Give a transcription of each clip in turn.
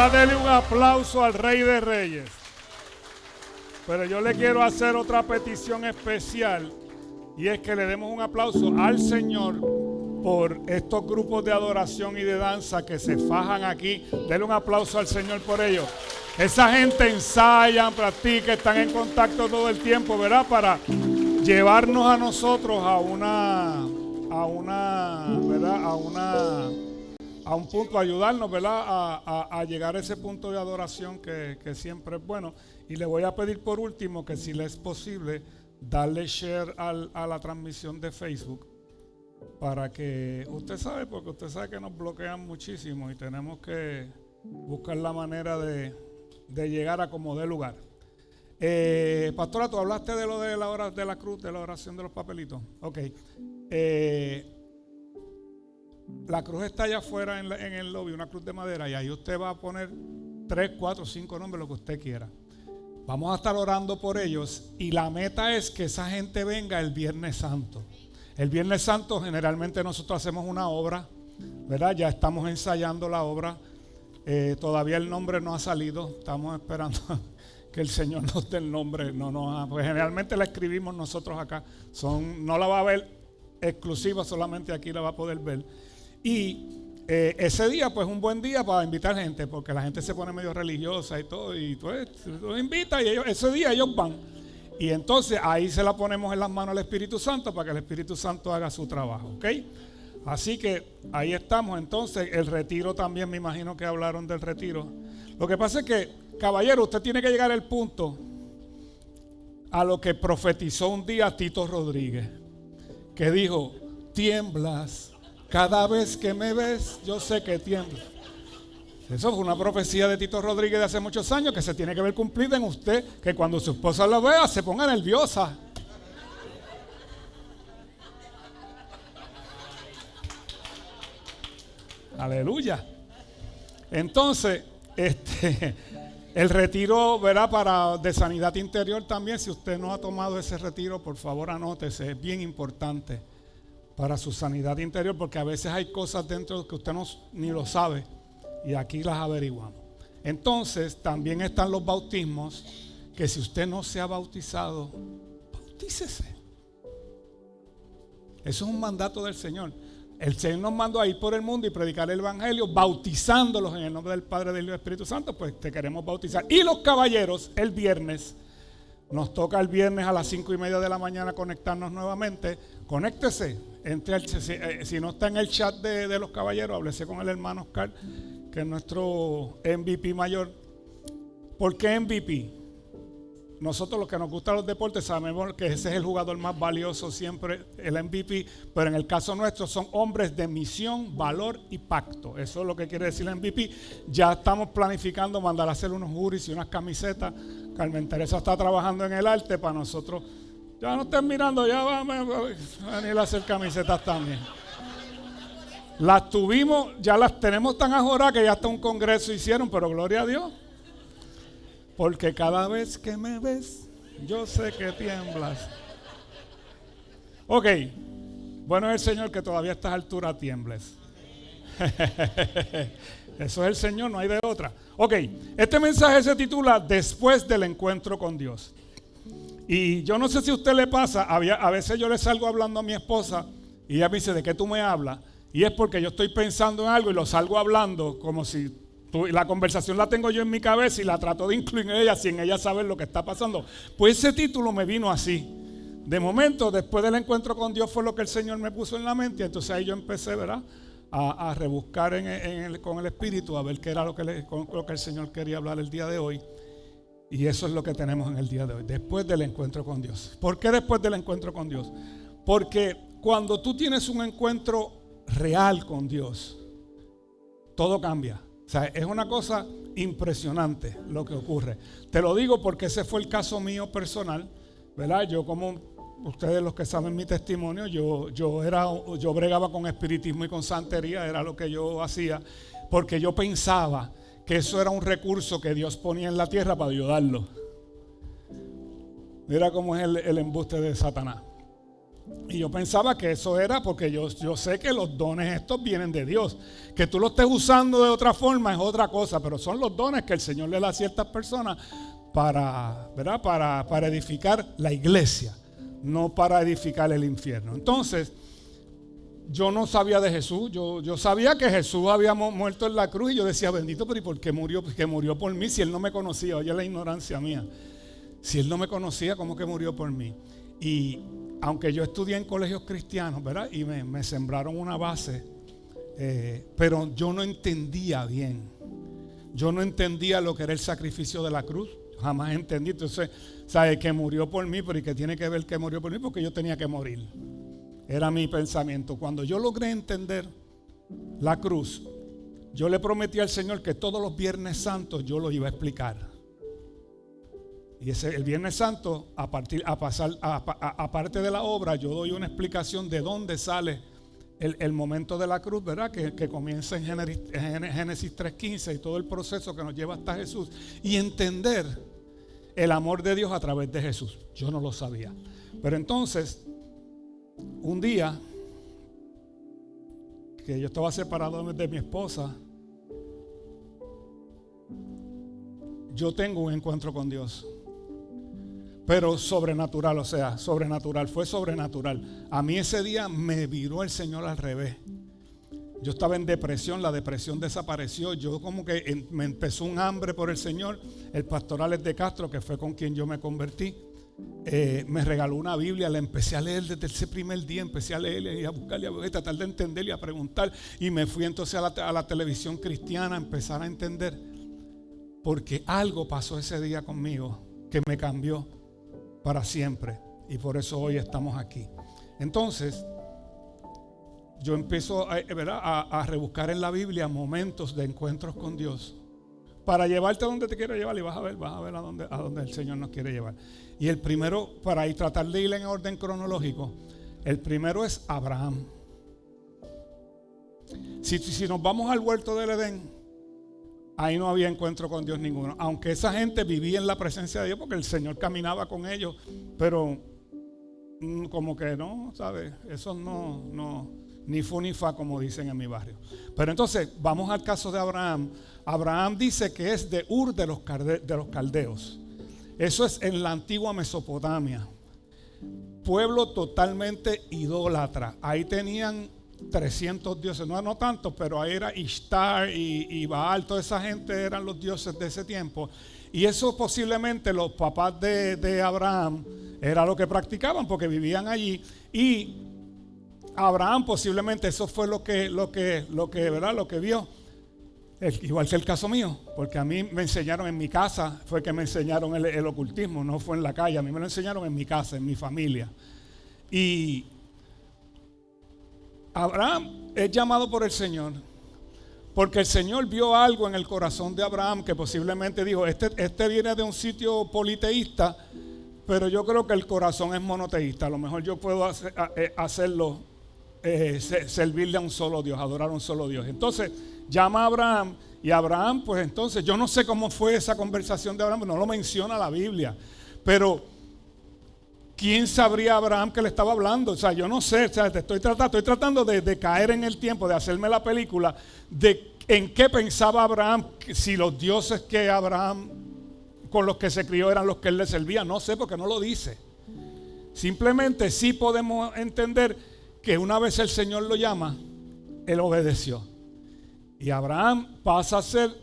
Ahora denle un aplauso al Rey de Reyes. Pero yo le quiero hacer otra petición especial, y es que le demos un aplauso al Señor por estos grupos de adoración y de danza que se fajan aquí. Denle un aplauso al Señor por ello. Esa gente ensayan, practican, están en contacto todo el tiempo, ¿verdad? Para llevarnos a nosotros a un punto, ayudarnos, ¿verdad? A llegar a ese punto de adoración que siempre es bueno. Y le voy a pedir por último que, si le es posible, darle share a la transmisión de Facebook, para que usted sabe, porque usted sabe que nos bloquean muchísimo y tenemos que buscar la manera de llegar a como dé lugar. Pastora, tú hablaste de lo de la hora de la cruz, de la oración de los papelitos. Ok. La cruz está allá afuera en el lobby, una cruz de madera, y ahí usted va a poner 3, 4, 5 nombres, lo que usted quiera. Vamos a estar orando por ellos, y la meta es que esa gente venga el Viernes Santo. El Viernes Santo generalmente nosotros hacemos una obra, ¿verdad? Ya estamos ensayando la obra. Todavía el nombre no ha salido, estamos esperando que el Señor nos dé el nombre. Pues generalmente la escribimos nosotros acá. No la va a ver exclusiva, solamente aquí la va a poder ver. Y ese día, pues, un buen día para invitar gente, porque la gente se pone medio religiosa y todo, y pues los invita, y ese día ellos van. Y entonces ahí se la ponemos en las manos al Espíritu Santo para que el Espíritu Santo haga su trabajo, ¿ok? Así que ahí estamos. Entonces el retiro también, me imagino que hablaron del retiro. Lo que pasa es que, caballero, usted tiene que llegar al punto a lo que profetizó un día Tito Rodríguez, que dijo: tiemblas, cada vez que me ves, yo sé que tiemblas. Eso fue una profecía de Tito Rodríguez de hace muchos años, que se tiene que ver cumplida en usted, que cuando su esposa lo vea se ponga nerviosa. Aleluya. Entonces, el retiro, ¿verdad? De sanidad interior también. Si usted no ha tomado ese retiro, por favor anótese, es bien importante para su sanidad interior, porque a veces hay cosas dentro que usted ni lo sabe, y aquí las averiguamos. Entonces también están los bautismos, que si usted no se ha bautizado, bautícese. Eso es un mandato del Señor. El Señor nos mandó a ir por el mundo y predicar el evangelio, bautizándolos en el nombre del Padre, del Hijo y del Espíritu Santo. Pues te queremos bautizar. Y los caballeros, el viernes, nos toca el viernes a las 5:30 de la mañana conectarnos nuevamente. Conéctese, si no está en el chat de los caballeros, háblese con el hermano Oscar, que es nuestro MVP mayor. ¿Por qué MVP? Nosotros, los que nos gustan los deportes, sabemos que ese es el jugador más valioso siempre, el MVP, pero en el caso nuestro son hombres de misión, valor y pacto. Eso es lo que quiere decir el MVP. Ya estamos planificando mandar a hacer unos juris y unas camisetas. Carmen Teresa está trabajando en el arte para nosotros. Ya no estén mirando, ya vamos a venir a hacer camisetas también. Las tuvimos, ya las tenemos tan ajoradas que ya hasta un congreso hicieron, pero gloria a Dios. Porque cada vez que me ves, yo sé que tiemblas. Ok, bueno es el Señor que todavía a estas alturas tiembles. Eso es el Señor, no hay de otra. Ok, este mensaje se titula Después del encuentro con Dios. Y yo no sé si a usted le pasa, a veces yo le salgo hablando a mi esposa y ella me dice: ¿de qué tú me hablas? Y es porque yo estoy pensando en algo y lo salgo hablando como si la conversación la tengo yo en mi cabeza y la trato de incluir en ella sin ella saber lo que está pasando. Pues ese título me vino así. De momento, después del encuentro con Dios, fue lo que el Señor me puso en la mente. Y entonces ahí yo empecé, ¿verdad?, a rebuscar con el Espíritu, a ver qué era lo que el Señor quería hablar el día de hoy. Y eso es lo que tenemos en el día de hoy, después del encuentro con Dios. ¿Por qué después del encuentro con Dios? Porque cuando tú tienes un encuentro real con Dios, todo cambia. O sea, es una cosa impresionante lo que ocurre. Te lo digo porque ese fue el caso mío personal, ¿verdad? Yo, como ustedes los que saben mi testimonio, yo bregaba con espiritismo y con santería, era lo que yo hacía, porque yo pensaba que eso era un recurso que Dios ponía en la tierra para ayudarlo. Mira cómo es el embuste de Satanás. Y yo pensaba que eso era porque yo sé que los dones estos vienen de Dios. Que tú lo estés usando de otra forma es otra cosa, pero son los dones que el Señor le da a ciertas personas ¿verdad? Para edificar la iglesia, no para edificar el infierno. Entonces, yo no sabía de Jesús. Yo sabía que Jesús había muerto en la cruz y yo decía, bendito, pero ¿y por qué murió? Porque murió por mí si Él no me conocía. Oye, la ignorancia mía. Si Él no me conocía, ¿cómo que murió por mí? Y aunque yo estudié en colegios cristianos, ¿verdad? Y me sembraron una base, pero yo no entendía bien. Yo no entendía lo que era el sacrificio de la cruz. Jamás entendí. Entonces, ¿sabes? Que murió por mí, pero ¿y qué tiene que ver que murió por mí? Porque yo tenía que morir. Era mi pensamiento. Cuando yo logré entender la cruz, yo le prometí al Señor que todos los Viernes Santos yo lo iba a explicar. Y el Viernes Santo, aparte de la obra, yo doy una explicación de dónde sale el momento de la cruz, ¿verdad? Que comienza en Génesis 3:15 y todo el proceso que nos lleva hasta Jesús. Y entender el amor de Dios a través de Jesús. Yo no lo sabía. Pero entonces, un día que yo estaba separado de mi esposa, yo tengo un encuentro con Dios. Pero sobrenatural, o sea, sobrenatural, fue sobrenatural. A mí ese día me viró el Señor al revés. Yo estaba en depresión, la depresión desapareció. Yo como que me empezó un hambre por el Señor. El pastor Alex de Castro, que fue con quien yo me convertí, me regaló una Biblia. La empecé a leer desde ese primer día. Empecé a leerla y a buscarle, a tratar de entender y a preguntar. Y me fui entonces a la televisión cristiana a empezar a entender. Porque algo pasó ese día conmigo que me cambió para siempre, y por eso hoy estamos aquí. Entonces yo empiezo a rebuscar en la Biblia momentos de encuentros con Dios para llevarte a donde te quiero llevar, y vas a ver a dónde el Señor nos quiere llevar. Y el primero, para ir tratar de ir en orden cronológico, el primero es Abraham. Si nos vamos al huerto del Edén, ahí no había encuentro con Dios ninguno. Aunque esa gente vivía en la presencia de Dios porque el Señor caminaba con ellos. Pero como que no, ¿sabes? Eso no, ni fu ni fa, como dicen en mi barrio. Pero entonces, vamos al caso de Abraham. Abraham dice que es de Ur de los caldeos. Eso es en la antigua Mesopotamia. Pueblo totalmente idólatra. Ahí tenían 300 dioses, no tantos, pero ahí era Ishtar y Baal, toda esa gente eran los dioses de ese tiempo. Y eso posiblemente los papás de Abraham era lo que practicaban porque vivían allí. Y Abraham posiblemente eso fue lo que vio. Igual que el caso mío, porque a mí me enseñaron en mi casa, fue que me enseñaron el ocultismo, no fue en la calle, a mí me lo enseñaron en mi casa, en mi familia. Y Abraham es llamado por el Señor porque el Señor vio algo en el corazón de Abraham que posiblemente dijo, este viene de un sitio politeísta, pero yo creo que el corazón es monoteísta. A lo mejor yo puedo hacerlo, servirle a un solo Dios, adorar a un solo Dios. Entonces llama a Abraham, y Abraham, pues entonces yo no sé cómo fue esa conversación de Abraham, no lo menciona la Biblia, pero ¿quién sabría a Abraham que le estaba hablando? O sea, yo no sé, o sea, estoy tratando de caer en el tiempo, de hacerme la película, de en qué pensaba Abraham, si los dioses que Abraham, con los que se crió, eran los que él le servía. No sé, porque no lo dice. Simplemente sí podemos entender que una vez el Señor lo llama, él obedeció. Y Abraham pasa a ser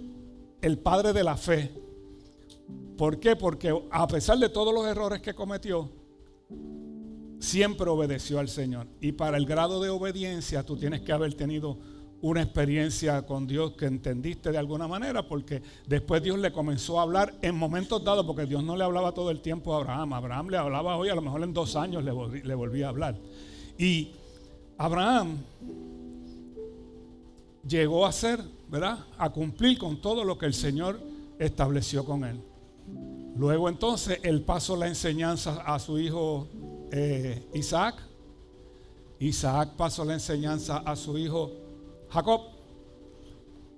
el padre de la fe. ¿Por qué? Porque a pesar de todos los errores que cometió, siempre obedeció al Señor. Y para el grado de obediencia tú tienes que haber tenido una experiencia con Dios que entendiste de alguna manera, porque después Dios le comenzó a hablar en momentos dados, porque Dios no le hablaba todo el tiempo a Abraham. Abraham le hablaba hoy, a lo mejor en 2 años le volvía a hablar. Y Abraham llegó a ser, ¿verdad?, a cumplir con todo lo que el Señor estableció con él. Luego entonces él pasó la enseñanza a su hijo Isaac. Isaac pasó la enseñanza a su hijo Jacob.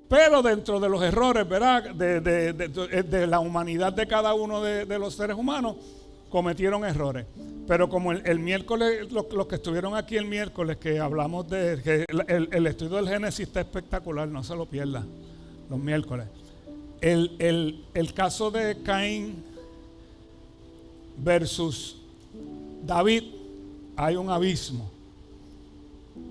Pero dentro de los errores, ¿verdad?, de la humanidad de cada uno de los seres humanos, cometieron errores. Pero como el miércoles, los que estuvieron aquí el miércoles, que hablamos de que el estudio del Génesis está espectacular, no se lo pierdan, los miércoles. El caso de Caín versus David, hay un abismo.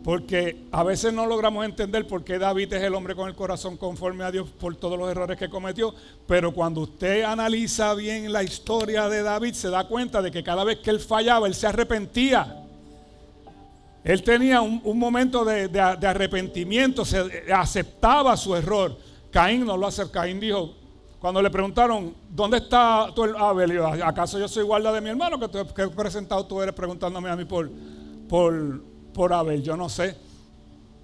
Porque a veces no logramos entender por qué David es el hombre con el corazón conforme a Dios por todos los errores que cometió. Pero cuando usted analiza bien la historia de David, se da cuenta de que cada vez que él fallaba, él se arrepentía. Él tenía un momento de arrepentimiento, se aceptaba su error. Caín no lo hace. Caín dijo, cuando le preguntaron, ¿dónde está tu Abel? Y yo, ¿acaso yo soy guarda de mi hermano? Que he presentado tú eres preguntándome a mí por Abel, yo no sé,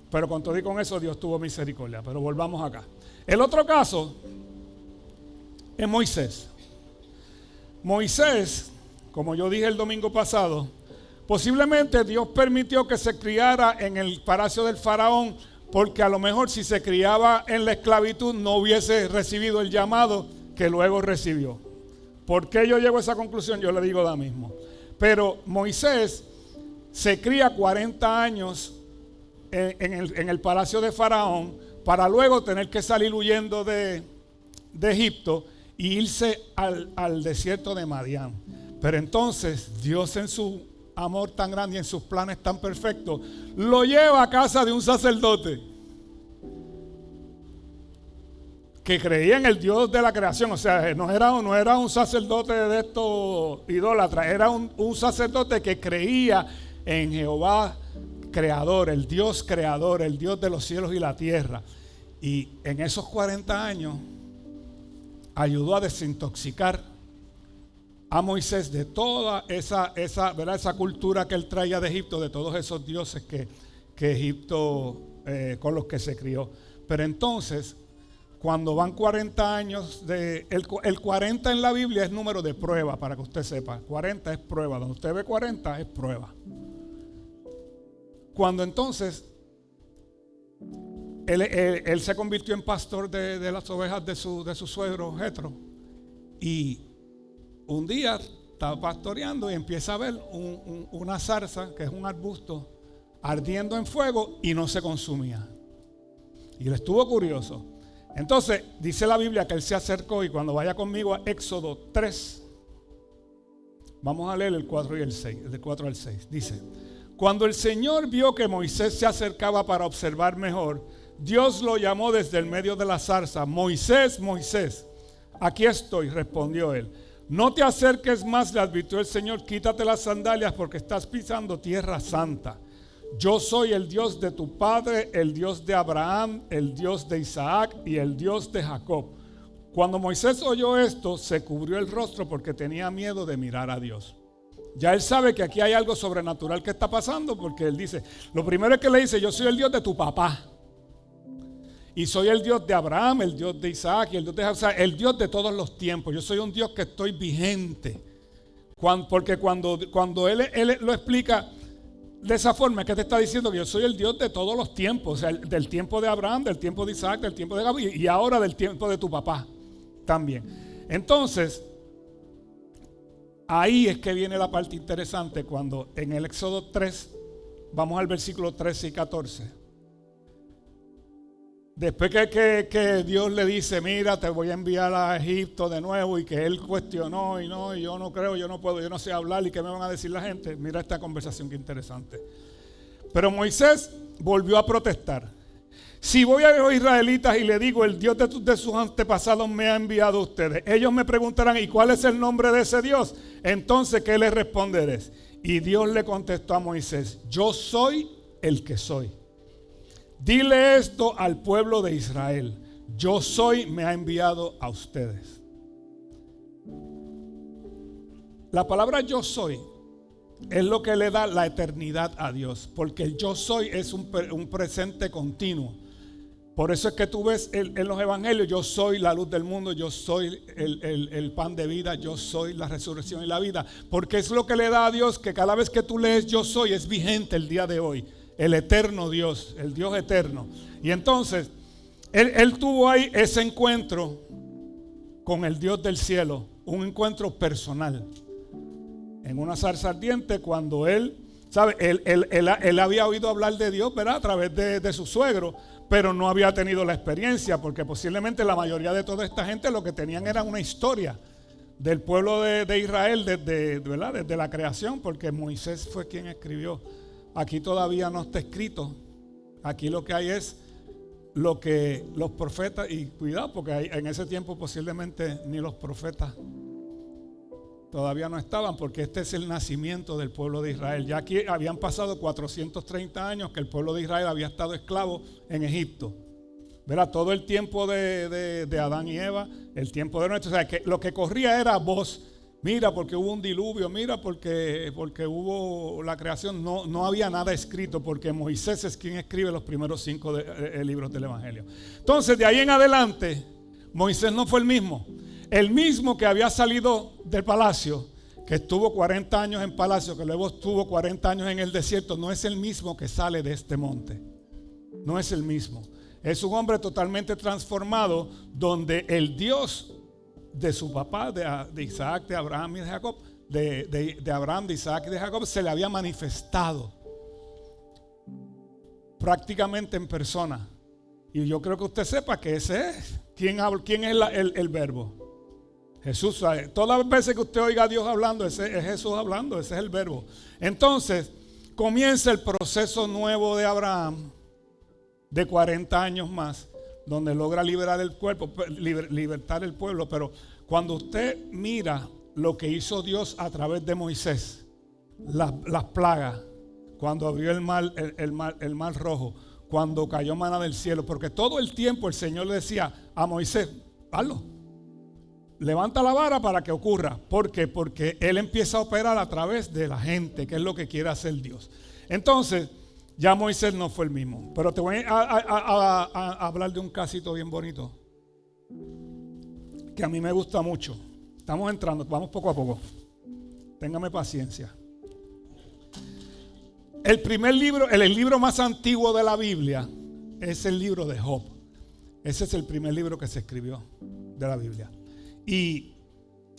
pero con todo y con eso Dios tuvo misericordia. Pero volvamos acá. El otro caso es Moisés. Moisés, como yo dije el domingo pasado, posiblemente Dios permitió que se criara en el palacio del faraón, porque a lo mejor si se criaba en la esclavitud no hubiese recibido el llamado que luego recibió. ¿Por qué yo llego a esa conclusión? Yo le digo ahora mismo. Pero Moisés se cría 40 años en el palacio de Faraón para luego tener que salir huyendo de Egipto e irse al desierto de Madián. Pero entonces Dios, en su amor tan grande y en sus planes tan perfectos, lo lleva a casa de un sacerdote que creía en el Dios de la creación. O sea, no era un sacerdote de estos idólatras, era un sacerdote que creía en Jehová creador, el Dios de los cielos y la tierra. Y en esos 40 años ayudó a desintoxicar a Moisés de toda esa cultura que él traía de Egipto, de todos esos dioses que Egipto con los que se crió. Pero entonces, cuando van 40 años, el 40 en la Biblia es número de prueba, para que usted sepa. 40 es prueba, donde usted ve 40 es prueba. Cuando entonces él se convirtió en pastor de las ovejas de su suegro Jetro, y un día estaba pastoreando y empieza a ver una zarza, que es un arbusto, ardiendo en fuego y no se consumía. Y él estuvo curioso. Entonces dice la Biblia que él se acercó, y cuando vaya conmigo a Éxodo 3, vamos a leer el 4 y el 6, del 4 al 6. Dice: cuando el Señor vio que Moisés se acercaba para observar mejor, Dios lo llamó desde el medio de la zarza. Moisés, Moisés. Aquí estoy, respondió él. No te acerques más, le advirtió el Señor. Quítate las sandalias porque estás pisando tierra santa. Yo soy el Dios de tu padre, el Dios de Abraham, el Dios de Isaac y el Dios de Jacob. Cuando Moisés oyó esto, se cubrió el rostro porque tenía miedo de mirar a Dios. Ya él sabe que aquí hay algo sobrenatural que está pasando, porque él dice, lo primero es que le dice, yo soy el Dios de tu papá. Y soy el Dios de Abraham, el Dios de Isaac y el Dios de Jacob, o sea, el Dios de todos los tiempos. Yo soy un Dios que estoy vigente. Porque cuando él lo explica de esa forma, es que te está diciendo que yo soy el Dios de todos los tiempos. O sea, del tiempo de Abraham, del tiempo de Isaac, del tiempo de Jacob y ahora del tiempo de tu papá también. Entonces, ahí es que viene la parte interesante, cuando en el Éxodo 3, vamos al versículo 13 y 14. Después que Dios le dice, mira, te voy a enviar a Egipto de nuevo, y que él cuestionó, y yo no creo, yo no puedo, yo no sé hablar, y qué me van a decir la gente. Mira esta conversación, qué interesante. Pero Moisés volvió a protestar. Si voy a los israelitas y le digo, el Dios de sus antepasados me ha enviado a ustedes, ellos me preguntarán, ¿y cuál es el nombre de ese Dios? Entonces, ¿qué les responderé? Y Dios le contestó a Moisés, yo soy el que soy. Dile esto al pueblo de Israel, yo soy, me ha enviado a ustedes. La palabra yo soy es lo que le da la eternidad a Dios, porque el yo soy es un presente continuo. Por eso es que tú ves en los evangelios, yo soy la luz del mundo, yo soy el pan de vida, yo soy la resurrección y la vida. Porque es lo que le da a Dios, que cada vez que tú lees yo soy, es vigente el día de hoy. El eterno Dios, el Dios eterno. Y entonces, él tuvo ahí ese encuentro con el Dios del cielo, un encuentro personal. en una zarza ardiente cuando él, ¿sabe? Él había oído hablar de Dios, ¿verdad? A través de su suegro, pero no había tenido la experiencia, porque posiblemente la mayoría de toda esta gente lo que tenían era una historia del pueblo de Israel ¿verdad? Desde la creación, porque Moisés fue quien escribió. Aquí todavía no está escrito. Aquí lo que hay es lo que los profetas, y cuidado porque en ese tiempo posiblemente ni los profetas todavía no estaban, porque este es el nacimiento del pueblo de Israel. Ya aquí habían pasado 430 años que el pueblo de Israel había estado esclavo en Egipto. ¿Verdad? Todo el tiempo de Adán y Eva, el tiempo de Noé. O sea, que lo que corría era voz. Mira, porque hubo un diluvio, mira, porque hubo la creación. No había nada escrito, porque Moisés es quien escribe los primeros 5 libros del Evangelio. Entonces, de ahí en adelante, Moisés no fue el mismo. El mismo que había salido del palacio, que estuvo 40 años en palacio, que luego estuvo 40 años en el desierto, no es el mismo que sale de este monte. No es el mismo. Es un hombre totalmente transformado, donde el Dios de su papá, de Isaac, de Abraham y de Jacob, de Abraham, de Isaac y de Jacob, se le había manifestado prácticamente en persona. Y yo creo que usted sepa que ese es. ¿Quién es el verbo? Jesús. Todas las veces que usted oiga a Dios hablando, ese es Jesús hablando, ese es el verbo. Entonces comienza el proceso nuevo de Abraham, de 40 años más, donde logra liberar el cuerpo, libertar el pueblo. Pero cuando usted mira lo que hizo Dios a través de Moisés, las plagas, cuando abrió el mar rojo, cuando cayó maná del cielo, porque todo el tiempo el Señor le decía a Moisés, hazlo, levanta la vara para que ocurra. ¿Por qué? Porque Él empieza a operar a través de la gente, que es lo que quiere hacer Dios. Entonces, ya Moisés no fue el mismo. Pero te voy a hablar de un casito bien bonito, que a mí me gusta mucho. Estamos entrando, vamos poco a poco. Téngame paciencia. El primer libro, el libro más antiguo de la Biblia, es el libro de Job. Ese es el primer libro que se escribió de la Biblia. Y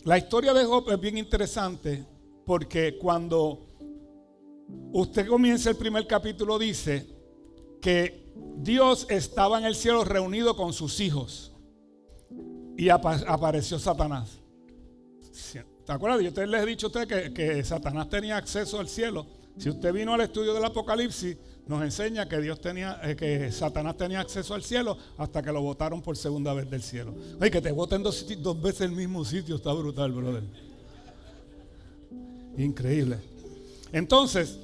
la historia de Job es bien interesante, porque cuando usted comienza el primer capítulo, dice que Dios estaba en el cielo reunido con sus hijos y apareció Satanás. ¿Te acuerdas? Yo les he dicho a usted que Satanás tenía acceso al cielo. Si usted vino al estudio del Apocalipsis, nos enseña que Satanás tenía acceso al cielo hasta que lo botaron por segunda vez del cielo. Oye, que te boten dos veces el mismo sitio, está brutal, brother. Increíble. Entonces,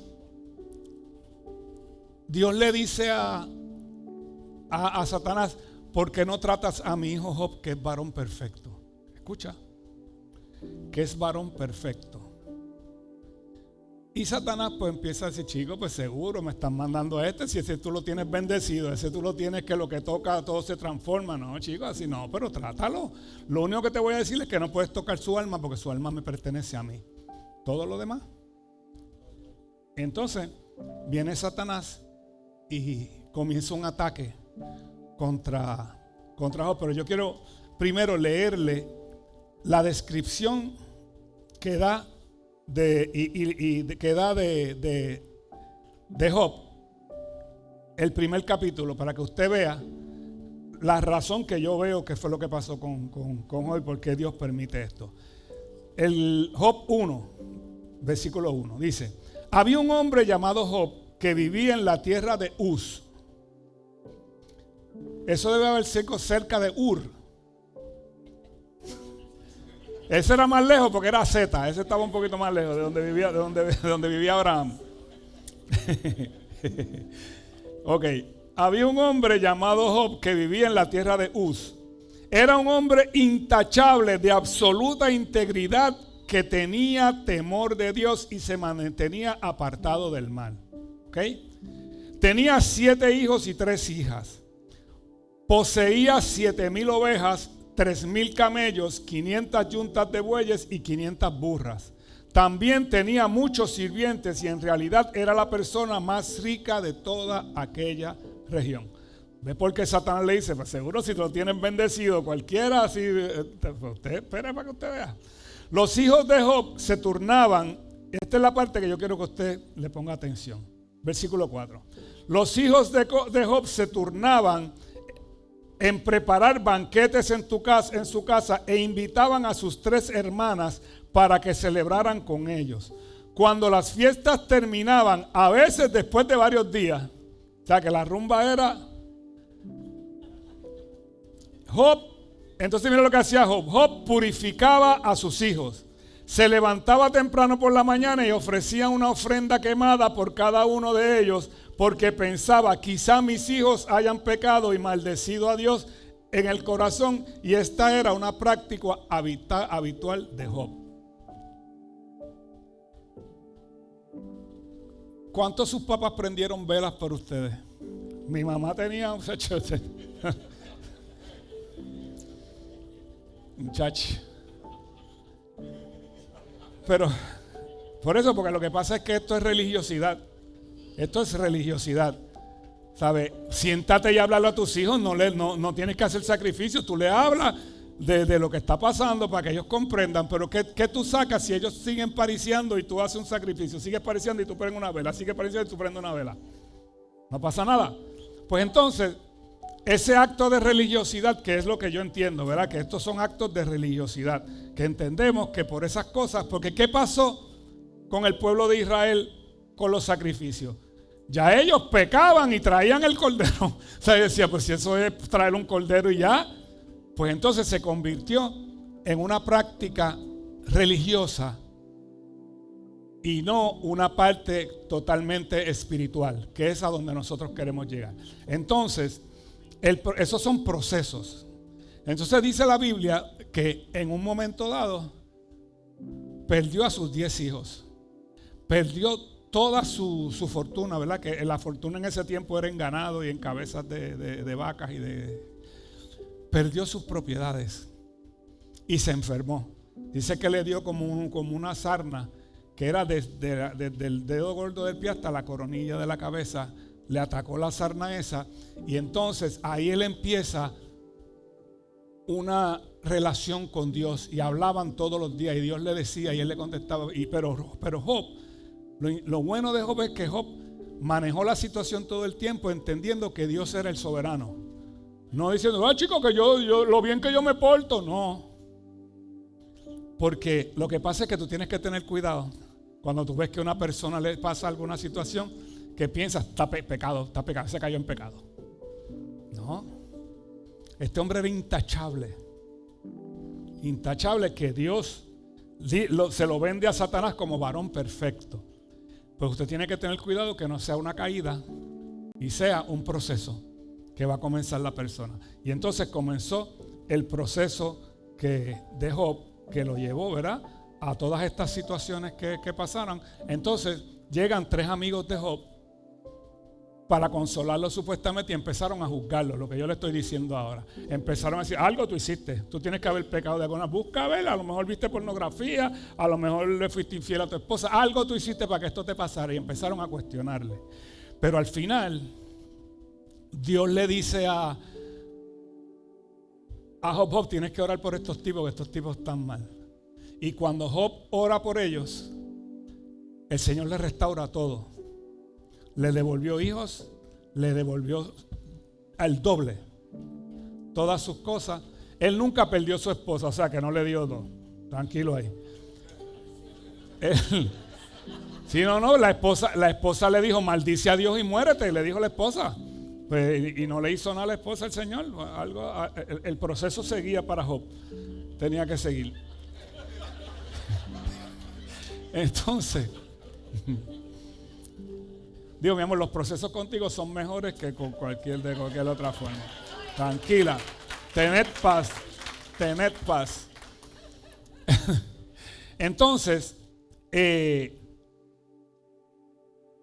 Dios le dice a Satanás, ¿por qué no tratas a mi hijo Job, que es varón perfecto? Escucha, que es varón perfecto. Y Satanás pues empieza a decir, chico, pues seguro me están mandando a este, si ese tú lo tienes bendecido, ese tú lo tienes que lo que toca todo se transforma. No, chico, así no, pero trátalo. Lo único que te voy a decir es que no puedes tocar su alma, porque su alma me pertenece a mí. Todo lo demás. Entonces viene Satanás y comienza un ataque contra Job. Pero yo quiero primero leerle la descripción que da de Job, el primer capítulo, para que usted vea la razón que yo veo que fue lo que pasó con Job y por qué Dios permite esto. El Job 1, versículo 1, dice: había un hombre llamado Job que vivía en la tierra de Uz. Eso debe haber sido cerca de Ur. Ese era más lejos porque era Z. Ese estaba un poquito más lejos de donde vivía Abraham. Ok. Había un hombre llamado Job que vivía en la tierra de Uz. Era un hombre intachable, de absoluta integridad, que tenía temor de Dios y se mantenía apartado del mal. ¿Ok? Tenía 7 hijos y 3 hijas. Poseía 7,000 ovejas, 3,000 camellos, 500 yuntas de bueyes y 500 burras. También tenía muchos sirvientes y en realidad era la persona más rica de toda aquella región. ¿Ve por qué Satanás le dice? Pues seguro si lo tienen bendecido cualquiera, así, usted espera para que usted vea. Los hijos de Job se turnaban esta es la parte que yo quiero que usted le ponga atención. Versículo 4. Los hijos de Job se turnaban en preparar banquetes en su casa e invitaban a sus 3 hermanas para que celebraran con ellos. Cuando las fiestas terminaban, a veces después de varios días, o sea que la rumba era Job. Entonces mira lo que hacía Job. Job purificaba a sus hijos. Se levantaba temprano por la mañana y ofrecía una ofrenda quemada por cada uno de ellos, porque pensaba, quizá mis hijos hayan pecado y maldecido a Dios en el corazón. Y esta era una práctica habitual de Job. ¿Cuántos de sus papás prendieron velas por ustedes? Mi mamá tenía un sachote. Muchacho. Pero, por eso, porque lo que pasa es que esto es religiosidad. Esto es religiosidad. ¿Sabes? Siéntate y háblalo a tus hijos. No tienes que hacer sacrificios. Tú le hablas de lo que está pasando para que ellos comprendan. Pero ¿qué tú sacas si ellos siguen pariciando y tú haces un sacrificio? Sigues pariciando y tú prendes una vela. Sigues pariciando y tú prendes una vela. No pasa nada. Pues entonces, ese acto de religiosidad, que es lo que yo entiendo, ¿verdad? Que estos son actos de religiosidad, que entendemos que por esas cosas, porque ¿qué pasó con el pueblo de Israel con los sacrificios? Ya ellos pecaban y traían el cordero. O sea, yo decía, pues si eso es traer un cordero y ya, pues entonces se convirtió en una práctica religiosa y no una parte totalmente espiritual, que es a donde nosotros queremos llegar. Entonces, esos son procesos. Entonces dice la Biblia que en un momento dado perdió a sus 10 hijos. Perdió toda su fortuna, ¿verdad? Que la fortuna en ese tiempo era en ganado y en cabezas de vacas perdió sus propiedades y se enfermó. Dice que le dio como una sarna que era desde el dedo gordo del pie hasta la coronilla de la cabeza. Le atacó la sarna esa y entonces ahí él empieza una relación con Dios y hablaban todos los días y Dios le decía y él le contestaba. Pero Job, lo bueno de Job es que Job manejó la situación todo el tiempo entendiendo que Dios era el soberano. No diciendo, chico, que yo lo bien que yo me porto. No. Porque lo que pasa es que tú tienes que tener cuidado cuando tú ves que a una persona le pasa alguna situación que piensas, está pecado, se cayó en pecado. No. Este hombre era intachable. Intachable, que Dios se lo vende a Satanás como varón perfecto. Pues usted tiene que tener cuidado que no sea una caída y sea un proceso que va a comenzar la persona. Y entonces comenzó el proceso de Job, que lo llevó, ¿verdad?, a todas estas situaciones que pasaron. Entonces llegan 3 amigos de Job para consolarlo supuestamente y empezaron a juzgarlo, lo que yo le estoy diciendo ahora. Empezaron a decir, algo tú hiciste, tú tienes que haber pecado de alguna, busca a ver, a lo mejor viste pornografía, a lo mejor le fuiste infiel a tu esposa, algo tú hiciste para que esto te pasara, y empezaron a cuestionarle. Pero al final Dios le dice a Job, tienes que orar por estos tipos, que estos tipos están mal. Y cuando Job ora por ellos, el Señor le restaura todo. Le devolvió hijos, le devolvió al doble todas sus cosas. Él nunca perdió su esposa, o sea que no le dio 2. Tranquilo ahí. La esposa le dijo, maldice a Dios y muérete, le dijo la esposa. Pues, y no le hizo nada a la esposa al Señor. El proceso seguía para Job. Tenía que seguir. Entonces, digo, mi amor, los procesos contigo son mejores que con cualquier otra forma. Tranquila, tened paz. Entonces,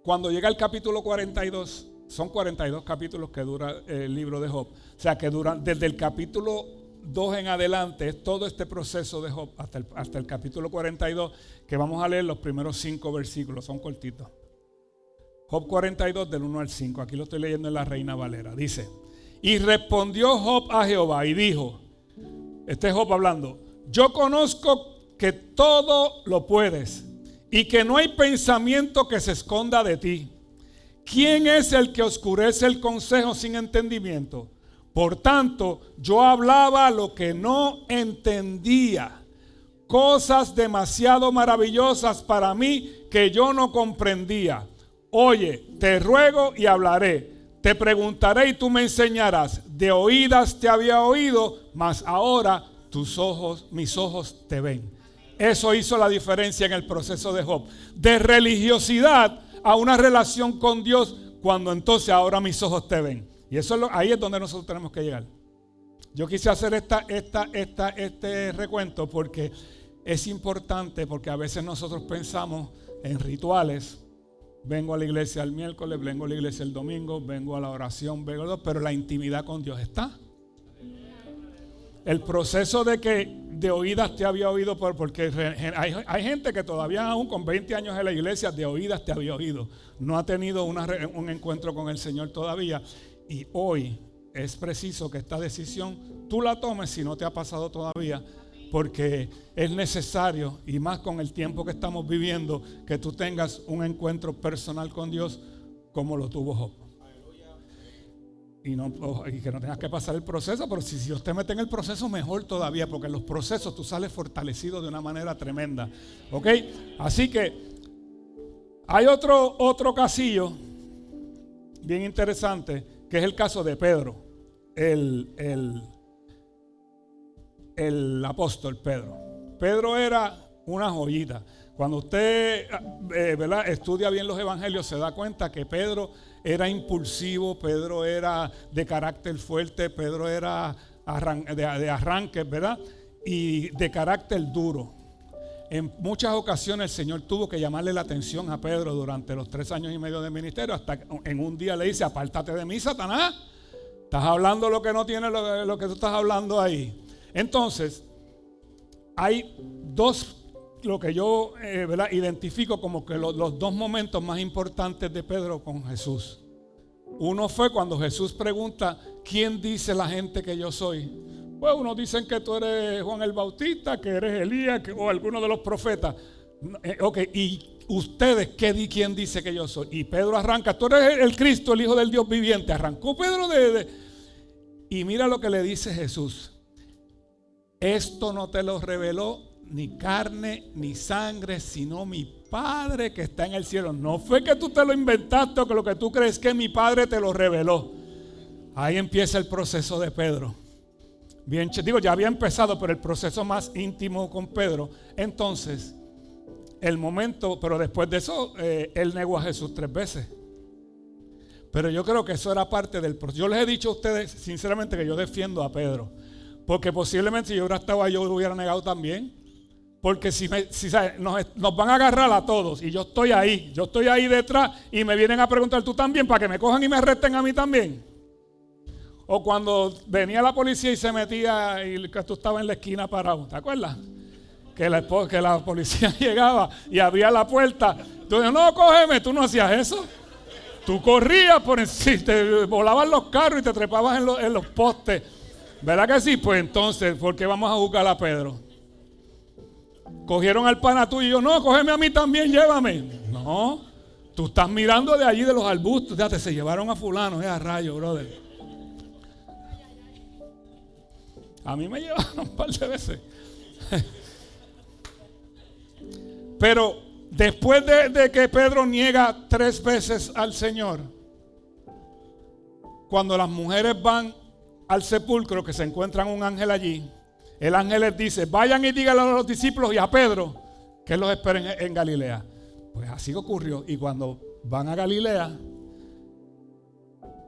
cuando llega el capítulo 42, son 42 capítulos que dura el libro de Job. O sea que desde el capítulo 2 en adelante es todo este proceso de Job hasta el capítulo 42, que vamos a leer los primeros 5 versículos, son cortitos. Job 42 del 1 al 5, aquí lo estoy leyendo en la Reina Valera. Dice, y respondió Job a Jehová y dijo, este es Job hablando, yo conozco que todo lo puedes y que no hay pensamiento que se esconda de ti. ¿Quién es el que oscurece el consejo sin entendimiento? Por tanto, yo hablaba lo que no entendía, cosas demasiado maravillosas para mí que yo no comprendía. Oye, te ruego y hablaré, te preguntaré y tú me enseñarás. De oídas te había oído, mas ahora mis ojos te ven. Eso hizo la diferencia en el proceso de Job. De religiosidad a una relación con Dios, cuando entonces ahora mis ojos te ven. Y eso ahí es donde nosotros tenemos que llegar. Yo quise hacer este recuento porque es importante, porque a veces nosotros pensamos en rituales. Vengo a la iglesia el miércoles, vengo a la iglesia el domingo, vengo a la oración, pero la intimidad con Dios está. El proceso de oídas te había oído, porque hay gente que todavía aún con 20 años en la iglesia de oídas te había oído. No ha tenido un encuentro con el Señor todavía. Y hoy es preciso que esta decisión tú la tomes si no te ha pasado todavía, porque es necesario, y más con el tiempo que estamos viviendo, que tú tengas un encuentro personal con Dios como lo tuvo Job. Y que no tengas que pasar el proceso, pero si Dios te mete en el proceso, mejor todavía, porque en los procesos tú sales fortalecido de una manera tremenda. ¿Ok? Así que hay otro casillo bien interesante, que es el caso de Pedro, el apóstol Pedro. Pedro era una joyita. Cuando usted ¿verdad?, estudia bien los evangelios, se da cuenta que Pedro era impulsivo, Pedro era de carácter fuerte, Pedro era de arranque, ¿verdad? Y de carácter duro. En muchas ocasiones el Señor tuvo que llamarle la atención a Pedro durante los 3 años y medio de ministerio, hasta que en un día le dice: apártate de mí, Satanás. Estás hablando lo que no tiene lo que tú estás hablando ahí. Entonces, hay lo que yo ¿verdad?, identifico como que los 2 momentos más importantes de Pedro con Jesús. Uno fue cuando Jesús pregunta: ¿quién dice la gente que yo soy? Pues unos dicen que tú eres Juan el Bautista, que eres Elías, o alguno de los profetas. Ok, y ustedes, ¿quién dice que yo soy? Y Pedro arranca: tú eres el Cristo, el Hijo del Dios viviente. Arrancó Pedro y mira lo que le dice Jesús: esto no te lo reveló ni carne ni sangre, sino mi Padre que está en el cielo. No fue que tú te lo inventaste o que lo que tú crees, que mi Padre te lo reveló. Ahí empieza el proceso de Pedro. Bien, ya había empezado, pero el proceso más íntimo con Pedro. Entonces, el momento, pero después de eso, él negó a Jesús 3 veces. Pero yo creo que eso era parte del proceso. Yo les he dicho a ustedes, sinceramente, que yo defiendo a Pedro. Porque posiblemente si yo hubiera estado ahí, yo lo hubiera negado también. Porque si nos van a agarrar a todos y yo estoy ahí detrás y me vienen a preguntar: ¿tú también? Para que me cojan y me arresten a mí también. O cuando venía la policía y se metía y que tú estabas en la esquina parado, ¿te acuerdas? Que la policía llegaba y abría la puerta. Tú dices: no, cógeme. Tú no hacías eso. Tú corrías por encima, te volaban los carros y te trepabas en los postes. ¿Verdad que sí? Pues entonces, ¿por qué vamos a juzgar a Pedro? Cogieron al pana tuyo y yo: no, cógeme a mí también, llévame. No, tú estás mirando de allí de los arbustos. Fíjate, se llevaron a fulano, a rayo, brother. A mí me llevaron un par de veces. Pero después de que Pedro niega 3 veces al Señor, cuando las mujeres van al sepulcro, que se encuentran un ángel allí, el ángel les dice: vayan y díganle a los discípulos y a Pedro que los esperen en Galilea. Pues así ocurrió. Y cuando van a Galilea,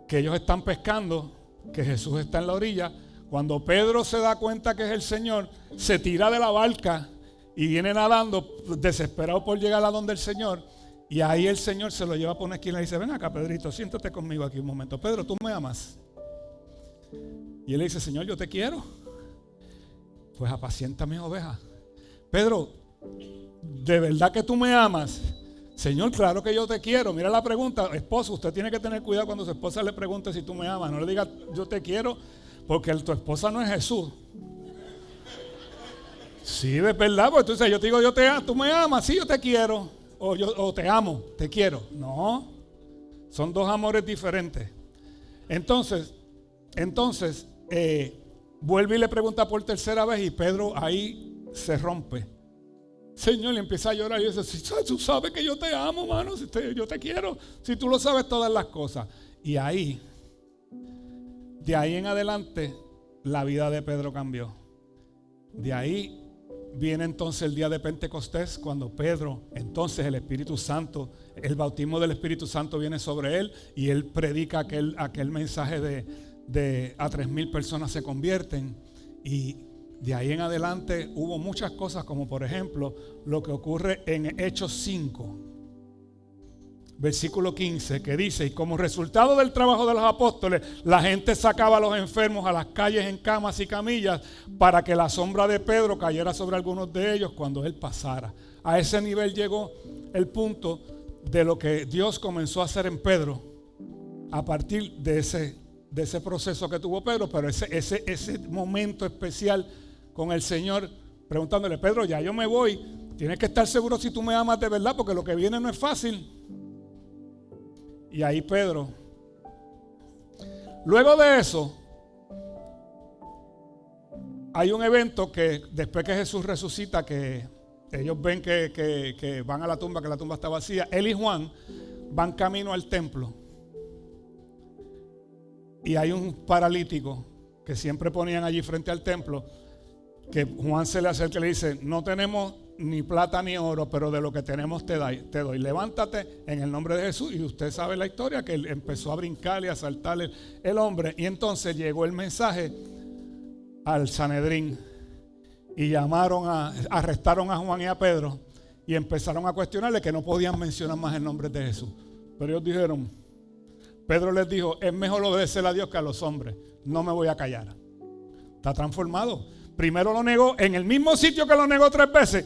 que ellos están pescando, que Jesús está en la orilla, cuando Pedro se da cuenta que es el Señor, se tira de la barca y viene nadando, desesperado por llegar a donde el Señor. Y ahí el Señor se lo lleva por una esquina y le dice: ven acá, Pedrito, siéntate conmigo aquí un momento. Pedro, ¿tú me amas? Y él le dice: Señor, yo te quiero. Pues apacienta mis ovejas. Pedro, ¿de verdad que tú me amas? Señor, claro que yo te quiero. Mira la pregunta: esposo, usted tiene que tener cuidado cuando su esposa le pregunte si tú me amas. No le diga yo te quiero, porque tu esposa no es Jesús. Sí, es verdad, pues entonces yo te digo, tú me amas, sí, yo te quiero, o te amo, te quiero. No, son dos amores diferentes. Entonces, vuelve y le pregunta por tercera vez y Pedro ahí se rompe. Señor, le empieza a llorar y dice, tú sabes que yo te amo, mano, yo te quiero, si tú lo sabes todas las cosas. Y ahí, de ahí en adelante, la vida de Pedro cambió. De ahí viene entonces el día de Pentecostés, cuando Pedro, entonces el Espíritu Santo, el bautismo del Espíritu Santo viene sobre él y él predica aquel mensaje de a 3,000 personas se convierten. Y de ahí en adelante hubo muchas cosas, como por ejemplo lo que ocurre en Hechos 5, versículo 15, que dice: y como resultado del trabajo de los apóstoles, la gente sacaba a los enfermos a las calles en camas y camillas para que la sombra de Pedro cayera sobre algunos de ellos cuando él pasara. A ese nivel llegó el punto de lo que Dios comenzó a hacer en Pedro a partir de ese proceso que tuvo Pedro, pero ese momento especial con el Señor, preguntándole: Pedro, ya yo me voy, tienes que estar seguro si tú me amas de verdad, porque lo que viene no es fácil. Y ahí Pedro, luego de eso, hay un evento que después que Jesús resucita, que ellos ven que van a la tumba, que la tumba está vacía. Él y Juan van camino al templo y hay un paralítico que siempre ponían allí frente al templo, que Juan se le acerca y le dice: no tenemos ni plata ni oro, pero de lo que tenemos te doy. Levántate en el nombre de Jesús. Y usted sabe la historia, que él empezó a brincar y a saltar el hombre. Y entonces llegó el mensaje al Sanedrín y arrestaron a Juan y a Pedro y empezaron a cuestionarle que no podían mencionar más el nombre de Jesús. Pero ellos dijeron, Pedro les dijo: es mejor obedecer a Dios que a los hombres, no me voy a callar. Está transformado. Primero lo negó en el mismo sitio que lo negó 3 veces.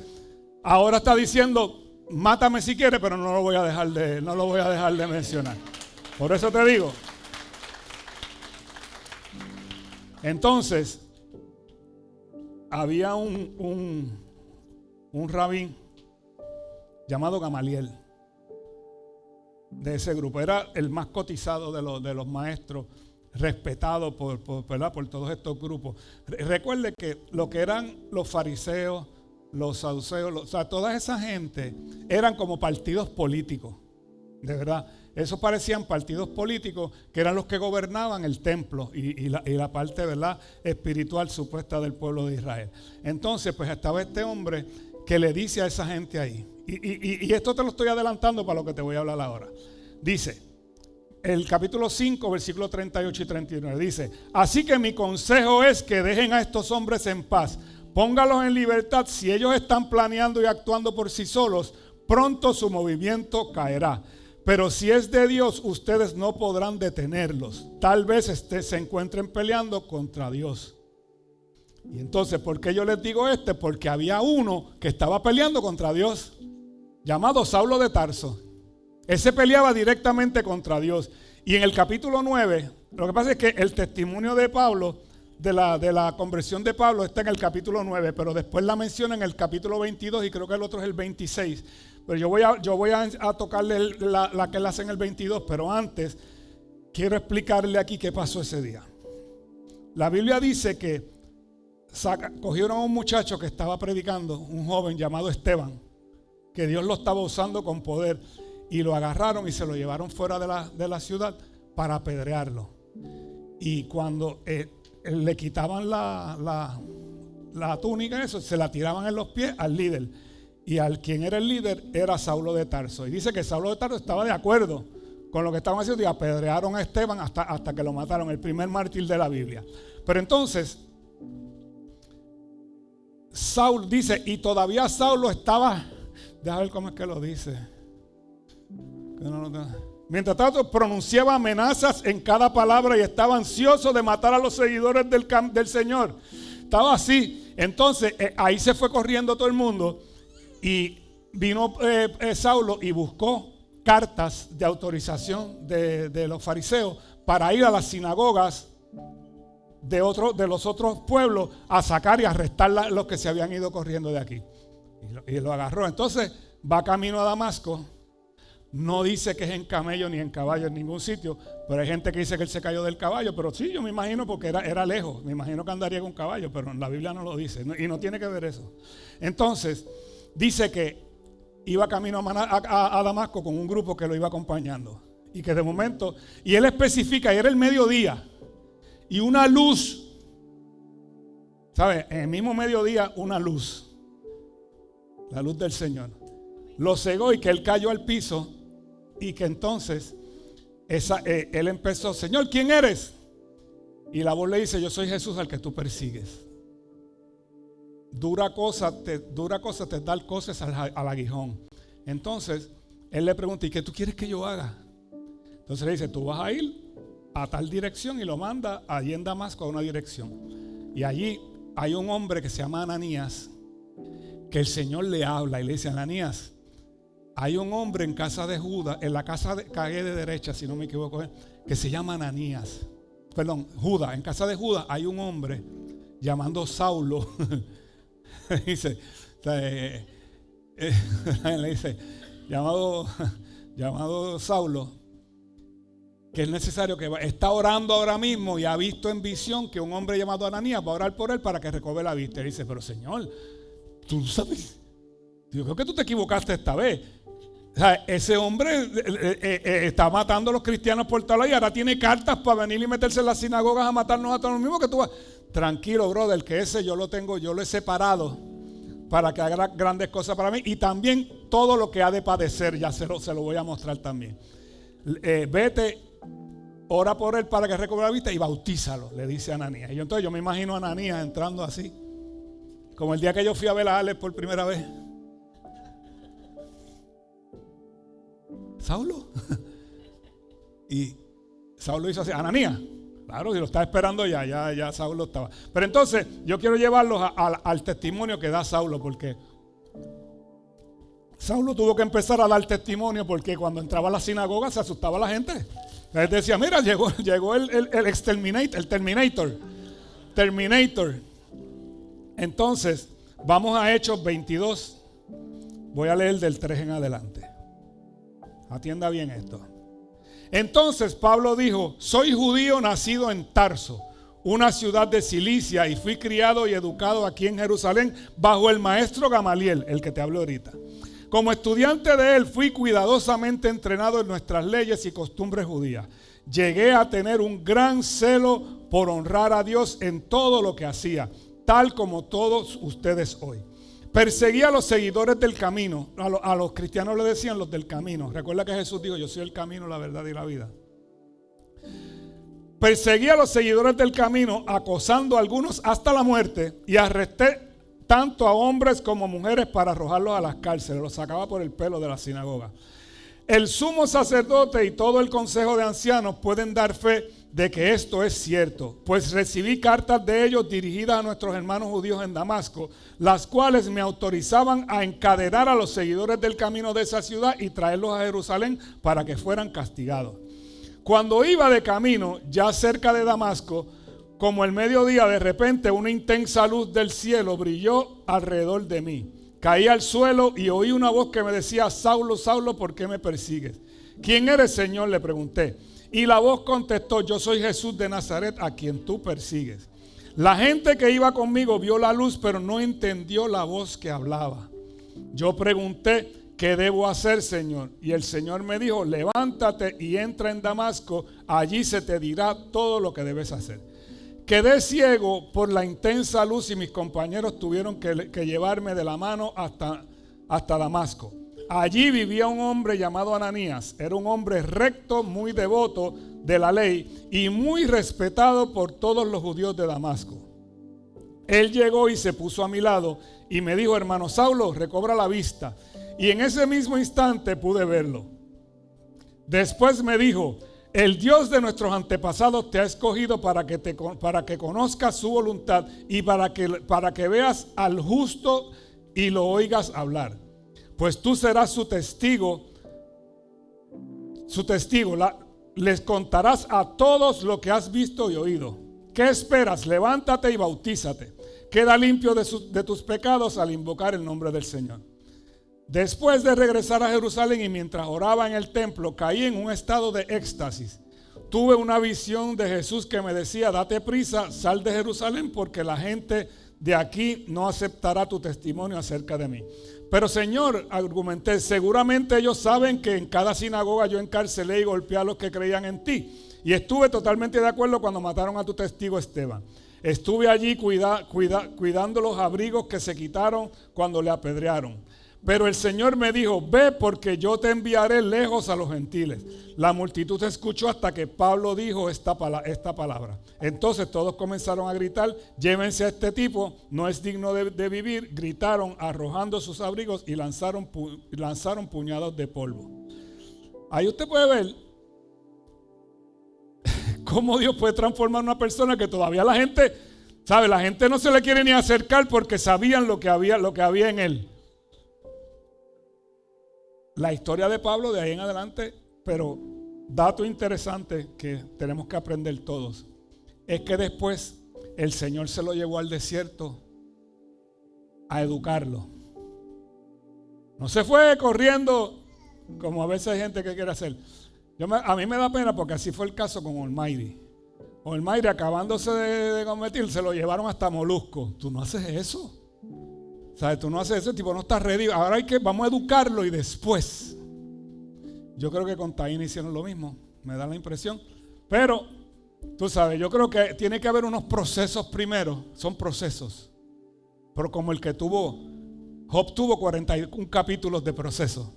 Ahora está diciendo: mátame si quieres, pero no lo voy a dejar de mencionar. Por eso te digo. Entonces, había un rabí llamado Gamaliel de ese grupo. Era el más cotizado de los maestros, respetado por todos estos grupos. Recuerde que lo que eran los fariseos, los saduceos, toda esa gente eran como partidos políticos, de verdad. Esos parecían partidos políticos que eran los que gobernaban el templo y la parte, ¿verdad?, espiritual supuesta del pueblo de Israel. Entonces, pues estaba este hombre que le dice a esa gente ahí, y esto te lo estoy adelantando para lo que te voy a hablar ahora. Dice, el capítulo 5, versículos 38 y 39, dice: así que mi consejo es que dejen a estos hombres en paz, póngalos en libertad. Si ellos están planeando y actuando por sí solos, pronto su movimiento caerá. Pero si es de Dios, ustedes no podrán detenerlos. Tal vez se encuentren peleando contra Dios. Y entonces, ¿por qué yo les digo Porque había uno que estaba peleando contra Dios, llamado Saulo de Tarso. Ese peleaba directamente contra Dios. Y en el capítulo 9, lo que pasa es que el testimonio de Pablo, de la conversión de Pablo, está en el capítulo 9, pero después la menciona en el capítulo 22 y creo que el otro es el 26. Pero yo voy a tocarle la que él hace en el 22, pero antes quiero explicarle aquí qué pasó ese día. La Biblia dice que cogieron a un muchacho que estaba predicando, un joven llamado Esteban, que Dios lo estaba usando con poder, y lo agarraron y se lo llevaron fuera de la ciudad para apedrearlo. Y cuando le quitaban la túnica, eso, se la tiraban en los pies al líder. Y quien era el líder era Saulo de Tarso. Y dice que Saulo de Tarso estaba de acuerdo con lo que estaban haciendo y apedrearon a Esteban hasta que lo mataron, el primer mártir de la Biblia. Pero entonces, Saulo dice, y todavía Saulo estaba, déjame ver cómo es que lo dice. Mientras tanto, pronunciaba amenazas en cada palabra y estaba ansioso de matar a los seguidores del Señor. Estaba así. Entonces, ahí se fue corriendo todo el mundo. Y vino Saulo y buscó cartas de autorización de los fariseos para ir a las sinagogas de los otros pueblos a sacar y arrestar los que se habían ido corriendo de aquí. Y lo agarró. Entonces va camino a Damasco. No dice que es en camello ni en caballo en ningún sitio, pero hay gente que dice que él se cayó del caballo. Pero sí, yo me imagino, porque era lejos. Me imagino que andaría con caballo, pero en la Biblia no lo dice, y no tiene que ver eso. Entonces dice que iba camino a Damasco con un grupo que lo iba acompañando. Y que de momento, y él especifica, y era el mediodía, y una luz, ¿sabes? En el mismo mediodía, una luz, la luz del Señor, lo cegó, y que él cayó al piso, y que entonces él empezó: Señor, ¿quién eres? Y la voz le dice: yo soy Jesús al que tú persigues. Dura cosa te dar cosas al aguijón. Entonces él le pregunta: ¿y qué tú quieres que yo haga? Entonces le dice: tú vas a ir a tal dirección, y lo manda allí en Damasco a una dirección. Y allí hay un hombre que se llama Ananías, que el Señor le habla y le dice: Ananías, hay un hombre en casa de Judas, en la casa cagué de derecha, si no me equivoco, que se llama Ananías. Perdón, Judas. En casa de Judas hay un hombre llamando Saulo. Dice, le dice, llamado Saulo, que es necesario que está orando ahora mismo, y ha visto en visión que un hombre llamado Ananías va a orar por él para que recobre la vista. Y dice: pero Señor, tú sabes, yo creo que tú te equivocaste esta vez. O sea, ese hombre está matando a los cristianos por toda la vida, ahora tiene cartas para venir y meterse en las sinagogas a matarnos a todos los mismos que tú vas. Tranquilo, brother, que ese yo lo he separado para que haga grandes cosas para mí, y también todo lo que ha de padecer ya se lo voy a mostrar también. Vete, ora por él para que recobre la vista y bautízalo, le dice a Ananías. Y entonces yo me imagino a Ananías entrando así, como el día que yo fui a ver a Alex por primera vez. Saulo. Y Saulo hizo así: Ananías. Claro, si lo estaba esperando ya Saulo estaba. Pero entonces yo quiero llevarlos al testimonio que da Saulo, porque Saulo tuvo que empezar a dar testimonio, porque cuando entraba a la sinagoga se asustaba la gente. Él decía: mira, llegó el Terminator. Entonces vamos a Hechos 22. Voy a leer del 3 en adelante. Atienda bien esto. Entonces Pablo dijo: soy judío nacido en Tarso, una ciudad de Cilicia, y fui criado y educado aquí en Jerusalén bajo el maestro Gamaliel, el que te hablé ahorita. Como estudiante de él fui cuidadosamente entrenado en nuestras leyes y costumbres judías. Llegué a tener un gran celo por honrar a Dios en todo lo que hacía, tal como todos ustedes hoy. Perseguía a los seguidores del camino. A los cristianos le decían los del camino. Recuerda que Jesús dijo: yo soy el camino, la verdad y la vida. Perseguía a los seguidores del camino, acosando a algunos hasta la muerte, y arresté tanto a hombres como mujeres para arrojarlos a las cárceles. Los sacaba por el pelo de la sinagoga. El sumo sacerdote y todo el consejo de ancianos pueden dar fe de que esto es cierto, pues recibí cartas de ellos dirigidas a nuestros hermanos judíos en Damasco, las cuales me autorizaban a encadenar a los seguidores del camino de esa ciudad y traerlos a Jerusalén para que fueran castigados. Cuando iba de camino, ya cerca de Damasco, como el mediodía, de repente una intensa luz del cielo brilló alrededor de mí. Caí al suelo y oí una voz que me decía: Saulo, Saulo, ¿por qué me persigues? ¿Quién eres, Señor?, le pregunté. Y la voz contestó: yo soy Jesús de Nazaret, a quien tú persigues. La gente que iba conmigo vio la luz, pero no entendió la voz que hablaba. Yo pregunté: ¿qué debo hacer, Señor? Y el Señor me dijo: levántate y entra en Damasco, allí se te dirá todo lo que debes hacer. Quedé ciego por la intensa luz y mis compañeros tuvieron que llevarme de la mano hasta Damasco. Allí vivía un hombre llamado Ananías. Era un hombre recto, muy devoto de la ley y muy respetado por todos los judíos de Damasco. Él llegó y se puso a mi lado y me dijo: hermano Saulo, recobra la vista. Y en ese mismo instante pude verlo. Después me dijo: el Dios de nuestros antepasados te ha escogido para que conozcas su voluntad y para que veas al justo y lo oigas hablar. Pues tú serás su testigo. Les contarás a todos lo que has visto y oído. ¿qué esperas? Levántate y bautízate. Queda limpio de tus pecados al invocar el nombre del Señor. Después de regresar a Jerusalén y mientras oraba en el templo, caí en un estado de éxtasis. Tuve una visión de Jesús que me decía: date prisa, sal de Jerusalén porque la gente de aquí no aceptará tu testimonio acerca de mí. Pero Señor, argumenté, seguramente ellos saben que en cada sinagoga yo encarcelé y golpeé a los que creían en ti. Y estuve totalmente de acuerdo cuando mataron a tu testigo Esteban. Estuve allí cuidando los abrigos que se quitaron cuando le apedrearon. Pero el Señor me dijo: ve, porque yo te enviaré lejos a los gentiles. La multitud escuchó hasta que Pablo dijo esta palabra. Entonces todos comenzaron a gritar: llévense a este tipo, no es digno de vivir. Gritaron arrojando sus abrigos y lanzaron puñados de polvo. Ahí usted puede ver cómo Dios puede transformar a una persona que todavía la gente no se le quiere ni acercar porque sabían lo que había en él. La historia de Pablo de ahí en adelante, pero dato interesante que tenemos que aprender todos, es que después el Señor se lo llevó al desierto a educarlo. No se fue corriendo como a veces hay gente que quiere hacer. A mí me da pena porque así fue el caso con Almighty. Almighty, acabándose de convertir, se lo llevaron hasta Molusco. Tú no haces eso. ¿Sabes? Tú no haces eso, el tipo no está ready. Ahora vamos a educarlo y después. Yo creo que con Taína hicieron lo mismo, me da la impresión. Pero, tú sabes, yo creo que tiene que haber unos procesos primero. Son procesos. Pero como el que Job tuvo 41 capítulos de proceso.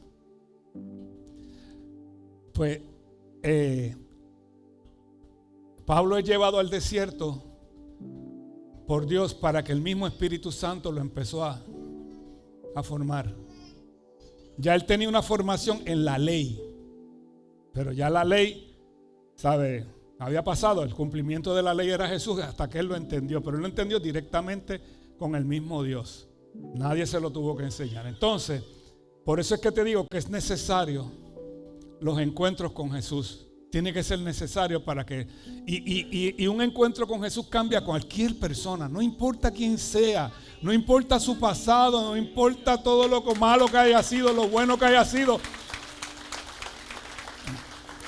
Pues, Pablo es llevado al desierto por Dios para que el mismo Espíritu Santo lo empezó a formar. Ya él tenía una formación en la ley, pero ya la ley, ¿sabe? Había pasado, el cumplimiento de la ley era Jesús hasta que él lo entendió, pero él lo entendió directamente con el mismo Dios. Nadie se lo tuvo que enseñar. Entonces, por eso es que te digo que es necesario los encuentros con Jesús. Tiene que ser necesario para que... Y un encuentro con Jesús cambia a cualquier persona. No importa quién sea. No importa su pasado. No importa todo lo malo que haya sido. Lo bueno que haya sido.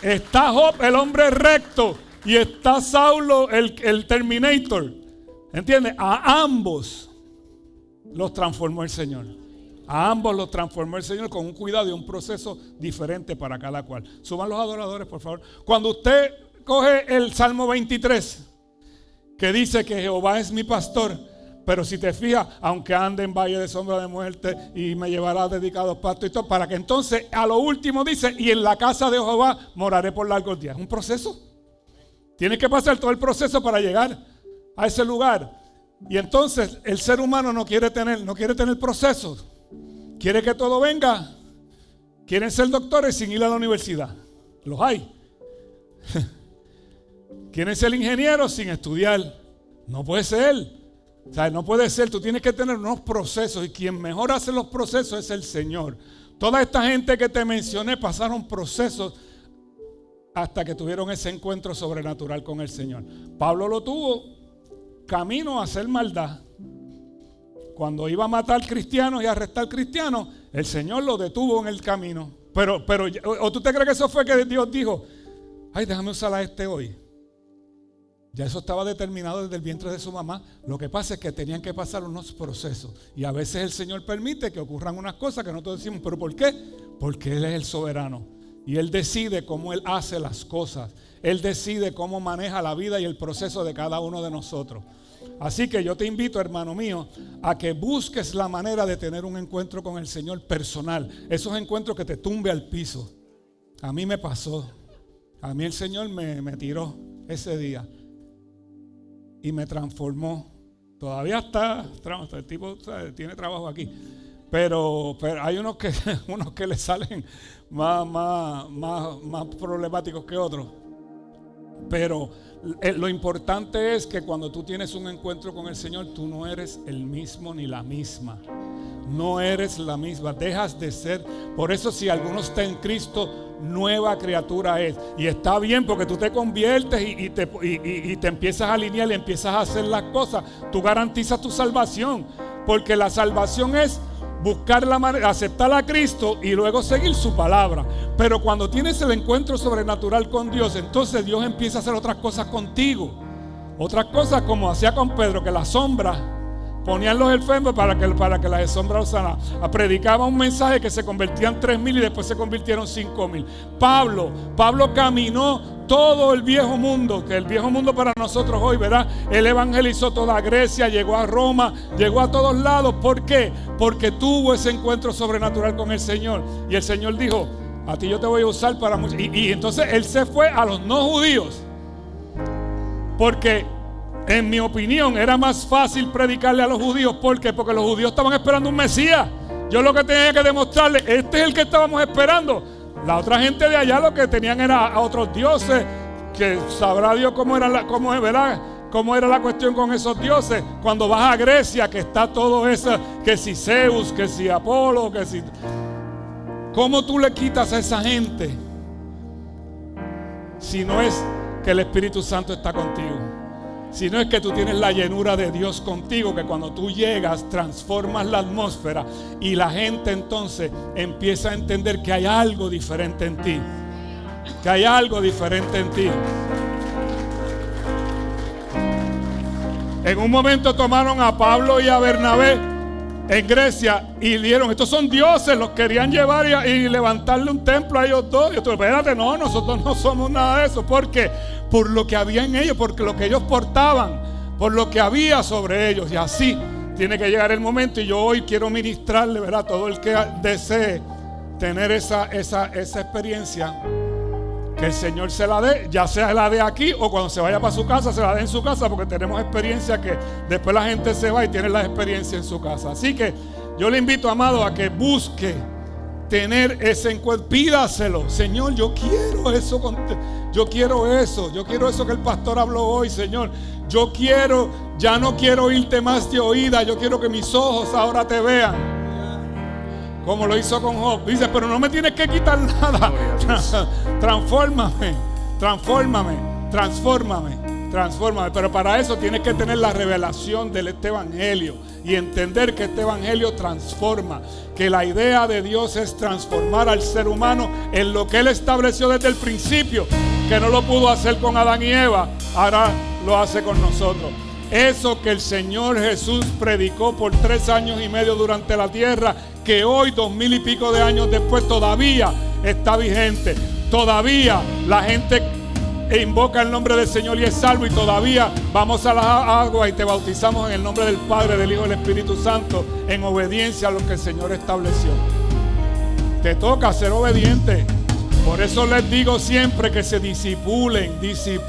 Está Job, el hombre recto. Y está Saulo, el Terminator. ¿Entiendes? A ambos los transformó el Señor. A ambos los transformó el Señor con un cuidado y un proceso diferente para cada cual. Suban los adoradores, por favor. Cuando usted coge el Salmo 23, que dice que Jehová es mi pastor, pero si te fijas, aunque ande en valle de sombra de muerte y me llevará dedicados pastos y todo, para que entonces a lo último dice, y en la casa de Jehová moraré por largos días. Un proceso. Tiene que pasar todo el proceso para llegar a ese lugar. Y entonces el ser humano no quiere tener procesos. Quiere que todo venga. Quieren ser doctores sin ir a la universidad. Los hay. Quieren ser ingenieros sin estudiar. No puede ser. O sea, no puede ser. Tú tienes que tener unos procesos. Y quien mejor hace los procesos es el Señor. Toda esta gente que te mencioné pasaron procesos hasta que tuvieron ese encuentro sobrenatural con el Señor. Pablo lo tuvo camino a hacer maldad. Cuando iba a matar cristianos y a arrestar cristianos, el Señor lo detuvo en el camino. Pero, ¿o tú te crees que eso fue que Dios dijo, ay, déjame usar a este hoy? Ya eso estaba determinado desde el vientre de su mamá. Lo que pasa es que tenían que pasar unos procesos. Y a veces el Señor permite que ocurran unas cosas que nosotros decimos, ¿pero por qué? Porque Él es el soberano. Y Él decide cómo Él hace las cosas. Él decide cómo maneja la vida y el proceso de cada uno de nosotros. Así que yo te invito, hermano mío, a que busques la manera de tener un encuentro con el Señor personal. Esos encuentros que te tumbe al piso. A mí me pasó. A mí el Señor me tiró ese día. Y me transformó. Todavía está, el tipo tiene trabajo aquí. Pero hay unos que le salen más problemáticos que otros. Pero lo importante es que cuando tú tienes un encuentro con el Señor, tú no eres el mismo ni la misma. no eres la misma, dejas de ser. Por eso si alguno está en Cristo, nueva criatura es. Y está bien porque tú te conviertes y te empiezas a alinear y empiezas a hacer las cosas. Tú garantizas tu salvación, porque la salvación es buscar la manera, aceptar a Cristo y luego seguir su palabra. Pero cuando tienes el encuentro sobrenatural con Dios, entonces Dios empieza a hacer otras cosas contigo. Otras cosas como hacía con Pedro, que la sombra ponían los enfermos para que la sombra los sanara. Predicaba un mensaje que se convertían 3,000 y después se convirtieron 5,000. Pablo caminó todo el viejo mundo, que el viejo mundo para nosotros hoy, ¿verdad? Él evangelizó toda Grecia, llegó a Roma, llegó a todos lados. ¿Por qué? Porque tuvo ese encuentro sobrenatural con el Señor. Y el Señor dijo: a ti yo te voy a usar para muchos. Y entonces él se fue a los no judíos, porque en mi opinión era más fácil predicarle a los judíos. ¿Por qué? Porque los judíos estaban esperando un Mesías. Yo lo que tenía que demostrarle, este es el que estábamos esperando. La otra gente de allá lo que tenían era a otros dioses, que sabrá Dios cómo era la cuestión con esos dioses. Cuando vas a Grecia, que está todo eso, que si Zeus, que si Apolo, que si... ¿Cómo tú le quitas a esa gente si no es que el Espíritu Santo está contigo? Si no es que tú tienes la llenura de Dios contigo, que cuando tú llegas transformas la atmósfera y la gente entonces empieza a entender que hay algo diferente en ti. Que hay algo diferente en ti. En un momento tomaron a Pablo y a Bernabé en Grecia y dijeron: estos son dioses, los querían llevar y levantarle un templo a ellos dos. Y yo, espérate, no, nosotros no somos nada de eso. ¿Por qué? Por lo que había en ellos, por lo que ellos portaban, por lo que había sobre ellos. Y así tiene que llegar el momento. Y yo hoy quiero ministrarle, ¿verdad? Todo el que desee tener esa experiencia, que el Señor se la dé, ya sea la de aquí o cuando se vaya para su casa, se la dé en su casa, porque tenemos experiencia que después la gente se va y tiene la experiencia en su casa. Así que yo le invito, amado, a que busque tener ese encuentro. Pídaselo: Señor, yo quiero eso, yo quiero eso que el pastor habló hoy, Señor. Ya no quiero oírte más de oída, yo quiero que mis ojos ahora te vean, como lo hizo con Job. Dice: pero no me tienes que quitar nada. Transfórmame. Pero para eso tienes que tener la revelación de este evangelio y entender que este evangelio transforma, que la idea de Dios es transformar al ser humano en lo que Él estableció desde el principio, que no lo pudo hacer con Adán y Eva, ahora lo hace con nosotros. Eso que el Señor Jesús predicó por 3 años y medio durante la tierra, que hoy, 2000 y pico de años después, todavía está vigente. Todavía la gente invoca el nombre del Señor y es salvo. Y todavía vamos a las aguas y te bautizamos en el nombre del Padre, del Hijo y del Espíritu Santo, en obediencia a lo que el Señor estableció. Te toca ser obediente. Por eso les digo siempre que se disipúlense.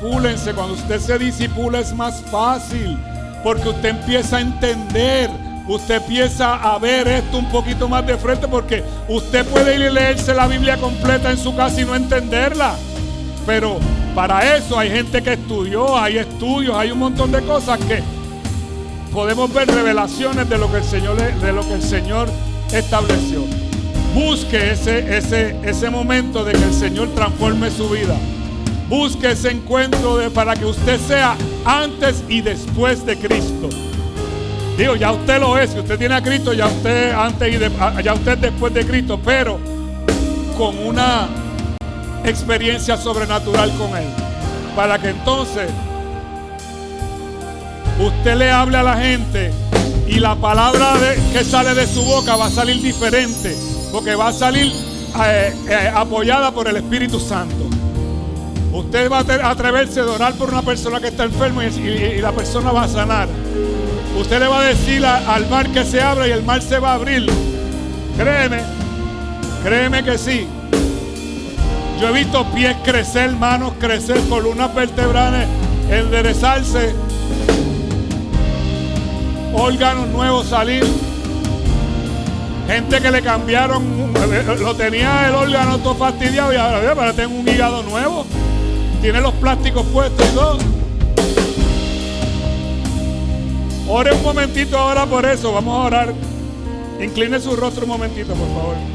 Cuando usted se disipula es más fácil, porque usted empieza a entender, usted empieza a ver esto un poquito más de frente, porque usted puede ir y leerse la Biblia completa en su casa y no entenderla. Pero para eso hay gente que estudió, hay estudios, hay un montón de cosas que podemos ver revelaciones de lo que el Señor estableció. Busque ese momento de que el Señor transforme su vida. Busque ese encuentro para que usted sea antes y después de Cristo. Digo, ya usted lo es. Si usted tiene a Cristo, ya usted ya usted después de Cristo, pero con una experiencia sobrenatural con Él, para que entonces usted le hable a la gente y la palabra que sale de su boca va a salir diferente, porque va a salir apoyada por el Espíritu Santo. Usted va a atreverse a orar por una persona que está enferma y la persona va a sanar. Usted le va a decir al mar que se abra y el mar se va a abrir. Créeme que sí. Yo he visto pies crecer, manos crecer, columnas vertebrales enderezarse, órganos nuevos salir. Gente que le cambiaron, lo tenía el órgano todo fastidiado y ahora tengo un hígado nuevo. Tiene los plásticos puestos y todo. Ore un momentito ahora por eso. Vamos a orar Incline su rostro un momentito, por favor.